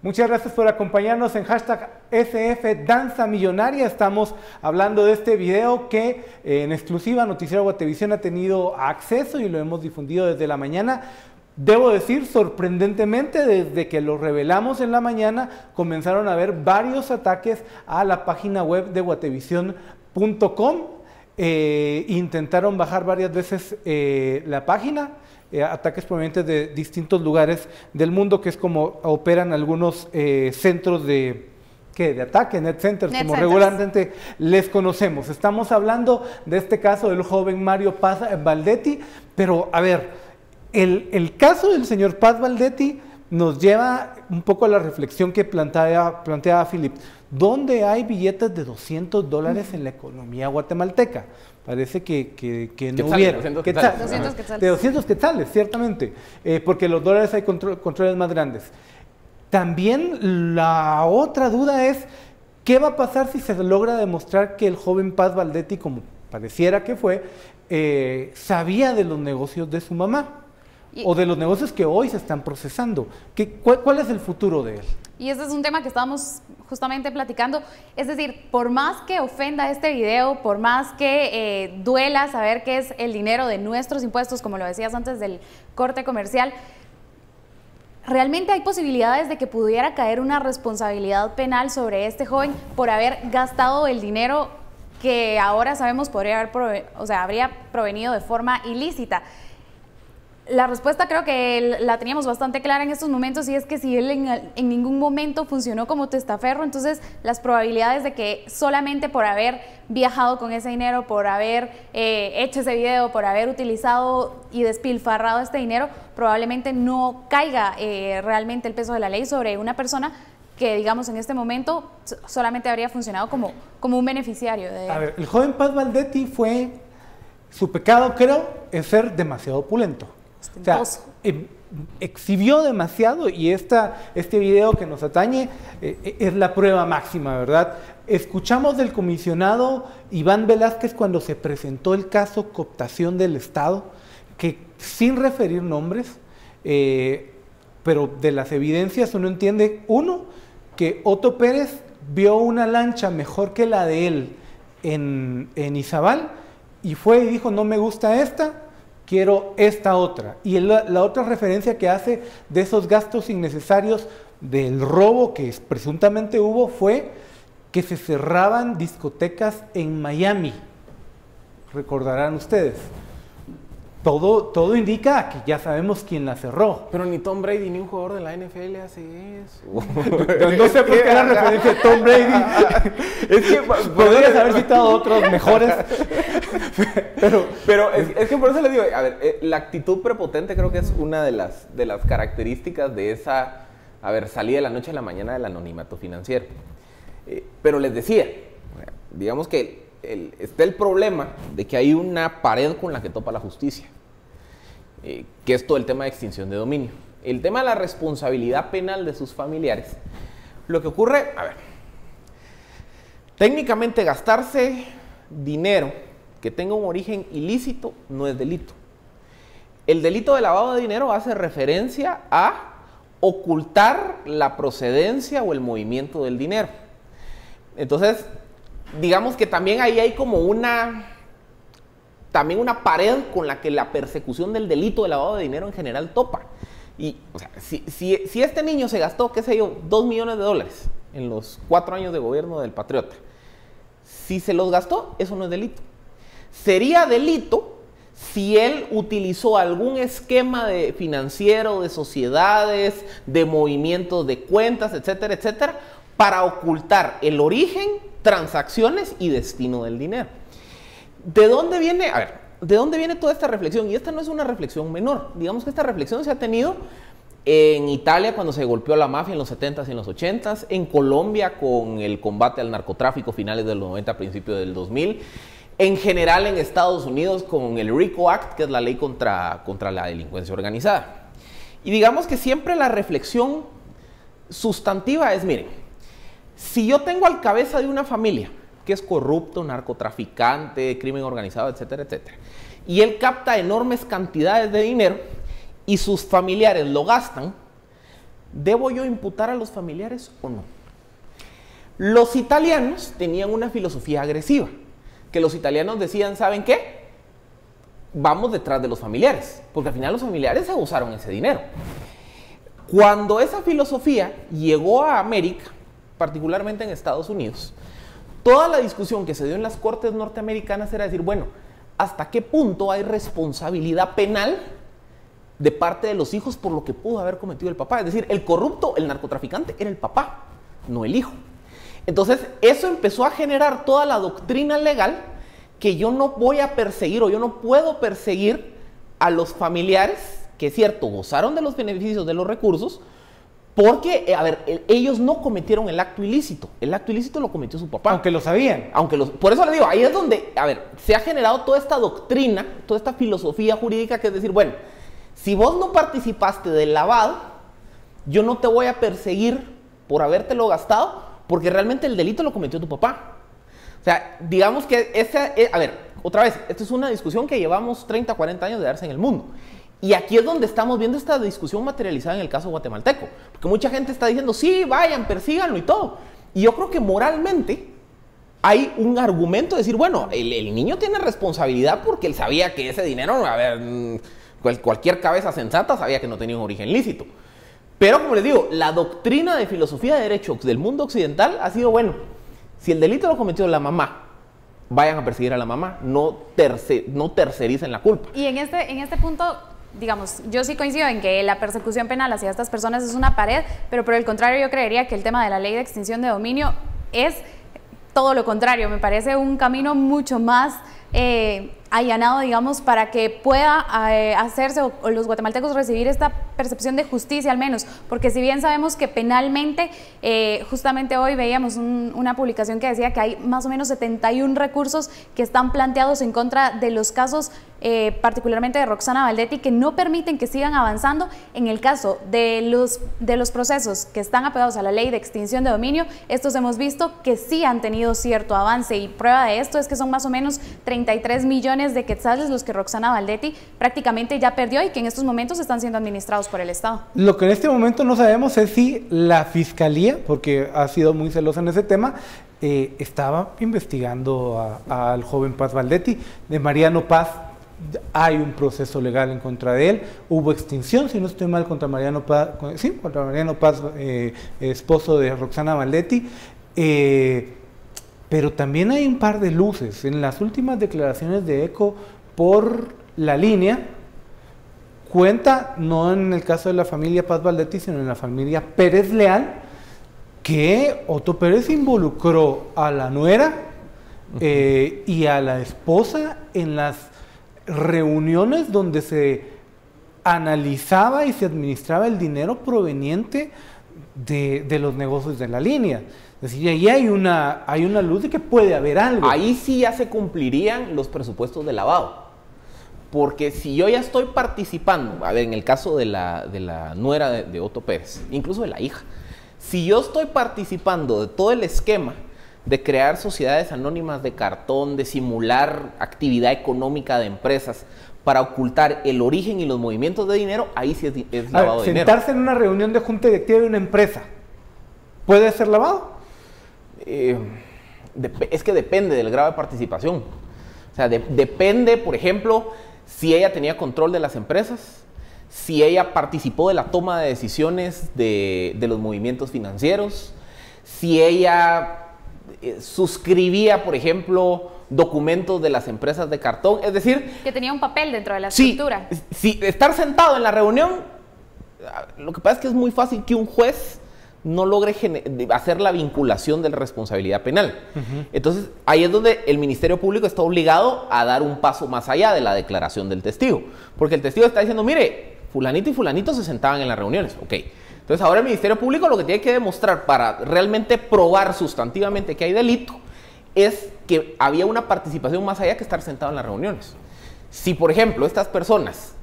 Muchas gracias por acompañarnos en hashtag SF Danza Millonaria. Estamos hablando de este video que en exclusiva Noticiero Guatevisión ha tenido acceso y lo hemos difundido desde la mañana. Debo decir, sorprendentemente, desde que lo revelamos en la mañana, comenzaron a haber varios ataques a la página web de guatevisión.com. Intentaron bajar varias veces la página. Ataques provenientes de distintos lugares del mundo, que es como operan algunos centros de ataque, net centers, como regularmente les conocemos. Estamos hablando de este caso del joven Mario Paz Baldetti, pero a ver, el caso del señor Paz Baldetti nos lleva un poco a la reflexión que planteaba Philip. ¿Dónde hay billetes de $200 en la economía guatemalteca? Parece que no hubiera. 200 quetzales. De 200 quetzales, ciertamente, porque los dólares hay controles más grandes. También la otra duda es, ¿qué va a pasar si se logra demostrar que el joven Paz Baldetti, como pareciera que fue, sabía de los negocios de su mamá? O de los negocios que hoy se están procesando. ¿Cuál es el futuro de él? Y ese es un tema que estábamos justamente platicando. Es decir, por más que ofenda este video, por más que duela saber que es el dinero de nuestros impuestos, como lo decías antes del corte comercial, realmente hay posibilidades de que pudiera caer una responsabilidad penal sobre este joven por haber gastado el dinero que ahora sabemos habría provenido de forma ilícita. La respuesta creo que la teníamos bastante clara en estos momentos, y es que si él en ningún momento funcionó como testaferro, entonces las probabilidades de que solamente por haber viajado con ese dinero, por haber hecho ese video, por haber utilizado y despilfarrado este dinero, probablemente no caiga realmente el peso de la ley sobre una persona que, digamos, en este momento solamente habría funcionado como un beneficiario. A ver, el joven Paz Baldetti su pecado, creo, es ser demasiado opulento. O sea, exhibió demasiado, y este video que nos atañe es la prueba máxima, ¿verdad? Escuchamos del comisionado Iván Velázquez cuando se presentó el caso cooptación del Estado, que sin referir nombres, pero de las evidencias uno entiende, que Otto Pérez vio una lancha mejor que la de él en Izabal, y fue y dijo: no me gusta esta, quiero esta otra. Y la otra referencia que hace de esos gastos innecesarios del robo que presuntamente hubo fue que se cerraban discotecas en Miami. Recordarán ustedes. Todo indica que ya sabemos quién la cerró. Pero ni Tom Brady ni un jugador de la NFL hace eso. No sé por qué la referencia de Tom Brady. Es que podrías haber citado otros mejores. Pero es que por eso les digo, a ver, la actitud prepotente creo que es una de las características de esa, salida de la noche a la mañana del anonimato financiero. Pero les decía, digamos que está el problema de que hay una pared con la que topa la justicia, que es todo el tema de extinción de dominio. El tema de la responsabilidad penal de sus familiares. Lo que ocurre, técnicamente gastarse dinero que tenga un origen ilícito no es delito. El delito de lavado de dinero hace referencia a ocultar la procedencia o el movimiento del dinero. Entonces, digamos que también ahí hay como una pared con la que la persecución del delito de lavado de dinero en general topa. Y, o sea, si este niño se gastó, qué sé yo, $2 millones en los 4 años de gobierno del Patriota, si se los gastó, eso no es delito. Sería delito si él utilizó algún esquema financiero, de sociedades, de movimientos de cuentas, etcétera, etcétera, para ocultar el origen, transacciones y destino del dinero. ¿De dónde viene? ¿De dónde viene toda esta reflexión? Y esta no es una reflexión menor. Digamos que esta reflexión se ha tenido en Italia cuando se golpeó la mafia en los 70s y en los 80s, en Colombia con el combate al narcotráfico finales de los 90, principios del 2000, en general en Estados Unidos con el RICO Act, que es la ley contra la delincuencia organizada. Y digamos que siempre la reflexión sustantiva es, miren, si yo tengo al cabeza de una familia que es corrupto, narcotraficante, crimen organizado, etcétera, etcétera, y él capta enormes cantidades de dinero y sus familiares lo gastan, ¿debo yo imputar a los familiares o no? Los italianos tenían una filosofía agresiva, que los italianos decían, ¿saben qué? Vamos detrás de los familiares, porque al final los familiares se gozaron ese dinero. Cuando esa filosofía llegó a América, particularmente en Estados Unidos, toda la discusión que se dio en las cortes norteamericanas era decir, bueno, ¿hasta qué punto hay responsabilidad penal de parte de los hijos por lo que pudo haber cometido el papá? Es decir, el corrupto, el narcotraficante, era el papá, no el hijo. Entonces, eso empezó a generar toda la doctrina legal que yo no voy a perseguir o yo no puedo perseguir a los familiares que, es cierto, gozaron de los beneficios de los recursos, porque, a ver, ellos no cometieron el acto ilícito. El acto ilícito lo cometió su papá. Aunque lo sabían. Por eso le digo, ahí es donde, a ver, se ha generado toda esta doctrina, toda esta filosofía jurídica que es decir, bueno, si vos no participaste del lavado, yo no te voy a perseguir por habértelo gastado, porque realmente el delito lo cometió tu papá. O sea, digamos que a ver, otra vez, esta es una discusión que llevamos 30, 40 años de darse en el mundo. Y aquí es donde estamos viendo esta discusión materializada en el caso guatemalteco. Porque mucha gente está diciendo, sí, vayan, persíganlo y todo. Y yo creo que moralmente hay un argumento de decir, bueno, el niño tiene responsabilidad porque él sabía que ese dinero, a ver, cualquier cabeza sensata sabía que no tenía un origen lícito. Pero, como les digo, la doctrina de filosofía de derecho del mundo occidental ha sido, bueno, si el delito lo cometió la mamá, vayan a perseguir a la mamá, no tercericen la culpa. Y en este punto, digamos, yo sí coincido en que la persecución penal hacia estas personas es una pared, pero por el contrario yo creería que el tema de la ley de extinción de dominio es todo lo contrario. Me parece un camino mucho más allanado, digamos, para que pueda hacerse o los guatemaltecos recibir esta percepción de justicia al menos, porque si bien sabemos que penalmente, justamente hoy veíamos una publicación que decía que hay más o menos 71 recursos que están planteados en contra de los casos, particularmente de Roxana Valdetti, que no permiten que sigan avanzando. En el caso de los procesos que están apegados a la ley de extinción de dominio, estos hemos visto que sí han tenido cierto avance, y prueba de esto es que son más o menos 33 millones de quetzales los que Roxana Valdetti prácticamente ya perdió y que en estos momentos están siendo administrados por el Estado. Lo que en este momento no sabemos es si la Fiscalía, porque ha sido muy celosa en ese tema, estaba investigando al joven Paz Valdetti. De Mariano Paz hay un proceso legal en contra de él, hubo extinción, si no estoy mal, contra Mariano Paz, esposo de Roxana Valdetti. Pero también hay un par de luces. En las últimas declaraciones de ECO por la línea, cuenta, no en el caso de la familia Paz Valdetti, sino en la familia Pérez Leal, que Otto Pérez involucró a la nuera y a la esposa en las reuniones donde se analizaba y se administraba el dinero proveniente de los negocios de la línea. Es decir, ahí hay una luz de que puede haber algo. Ahí sí ya se cumplirían los presupuestos de lavado. Porque si yo ya estoy participando, a ver, en el caso de la nuera de Otto Pérez, incluso de la hija, si yo estoy participando de todo el esquema de crear sociedades anónimas de cartón, de simular actividad económica de empresas para ocultar el origen y los movimientos de dinero, ahí sí es lavado de dinero. Sentarse en una reunión de junta directiva de una empresa, ¿puede ser lavado? Es que depende del grado de participación. O sea, depende, por ejemplo, si ella tenía control de las empresas, si ella participó de la toma de decisiones de los movimientos financieros, si ella suscribía, por ejemplo, documentos de las empresas de cartón, es decir... Que tenía un papel dentro de la estructura. Sí, estar sentado en la reunión, lo que pasa es que es muy fácil que un juez no logre hacer la vinculación de la responsabilidad penal. Entonces, ahí es donde el Ministerio Público está obligado a dar un paso más allá de la declaración del testigo. Porque el testigo está diciendo, mire, fulanito y fulanito se sentaban en las reuniones. Ok. Entonces, ahora el Ministerio Público lo que tiene que demostrar para realmente probar sustantivamente que hay delito es que había una participación más allá que estar sentado en las reuniones. Si, por ejemplo, estas personas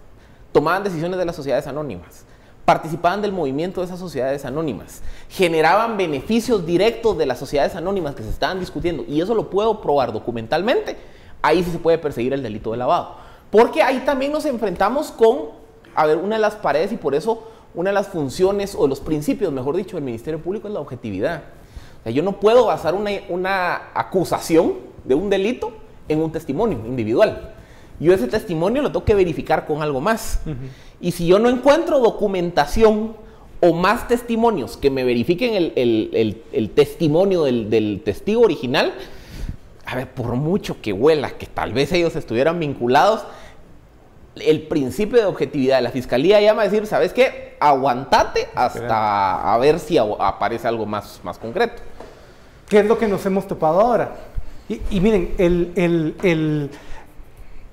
tomaban decisiones de las sociedades anónimas, participaban del movimiento de esas sociedades anónimas, generaban beneficios directos de las sociedades anónimas que se estaban discutiendo, y eso lo puedo probar documentalmente, ahí sí se puede perseguir el delito de lavado. Porque ahí también nos enfrentamos con, a ver, una de las paredes, y por eso una de las funciones, o los principios, mejor dicho, del Ministerio Público es la objetividad. O sea, yo no puedo basar una acusación de un delito en un testimonio individual. Yo ese testimonio lo tengo que verificar con algo más. Y si yo no encuentro documentación o más testimonios que me verifiquen el testimonio del testigo original, a ver, por mucho que huela que tal vez ellos estuvieran vinculados, el principio de objetividad de la Fiscalía llama a decir, ¿sabes qué? Aguantate hasta a ver si aparece algo más concreto. ¿Qué es lo que nos hemos topado ahora? Y miren, el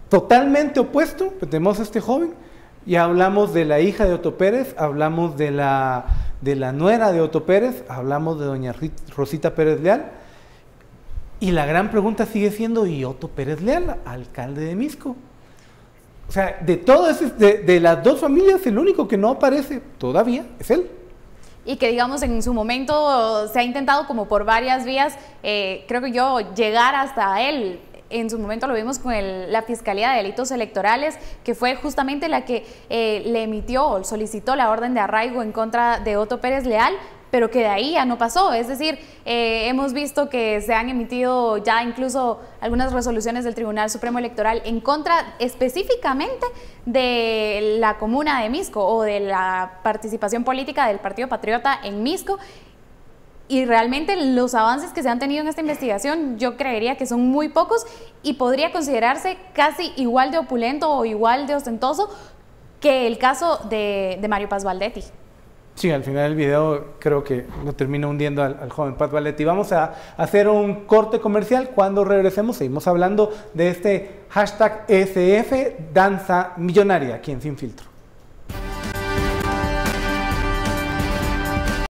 totalmente opuesto, pues tenemos a este joven, y hablamos de la hija de Otto Pérez, hablamos de la nuera de Otto Pérez, hablamos de doña Rosita Pérez Leal, y la gran pregunta sigue siendo, ¿y Otto Pérez Leal, alcalde de Misco? O sea, de todas, de las dos familias, el único que no aparece todavía es él. Y que, digamos, en su momento se ha intentado como por varias vías, creo que yo, llegar hasta él. En su momento lo vimos con la Fiscalía de Delitos Electorales, que fue justamente la que le emitió o solicitó la orden de arraigo en contra de Otto Pérez Leal, pero que de ahí ya no pasó. Es decir, hemos visto que se han emitido ya incluso algunas resoluciones del Tribunal Supremo Electoral en contra específicamente de la comuna de Misco o de la participación política del Partido Patriota en Misco. Y realmente los avances que se han tenido en esta investigación yo creería que son muy pocos y podría considerarse casi igual de opulento o igual de ostentoso que el caso de Mario Paz Baldetti. Sí, al final del video creo que lo termina hundiendo al joven Paz Baldetti. Vamos a hacer un corte comercial. Cuando regresemos seguimos hablando de este hashtag SF Danza Millonaria aquí en Sin Filtro.